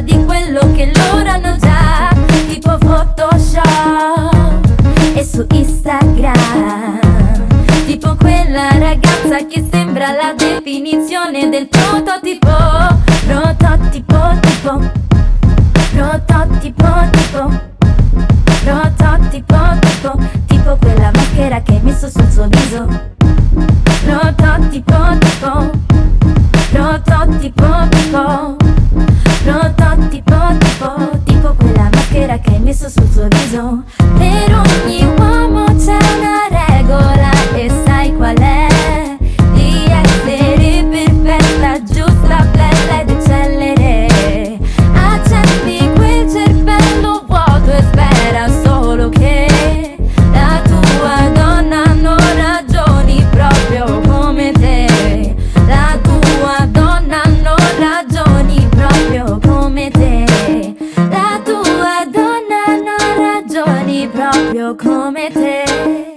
di quello che loro hanno già, tipo Photoshop e su Instagram. Tipo quella ragazza che sembra la definizione del prototipo. Prototipo, tipo. Prototipo, tipo. Prototipo, tipo. Tipo quella maschera che hai messo sul suo viso. Prototipo, tipo. Prototipo, tipo. Prototipo, tipo. Tipo quella maschera che hai messo sul suo viso. Per ogni uomo c'è una regola e sai qual è? Di essere perfetta, giusta, bella ed eccellere. Accetti quel cervello vuoto e spera solo che la tua donna non ragioni proprio come te. La tua donna non ragioni proprio come te. La tua donna non ragioni proprio come te.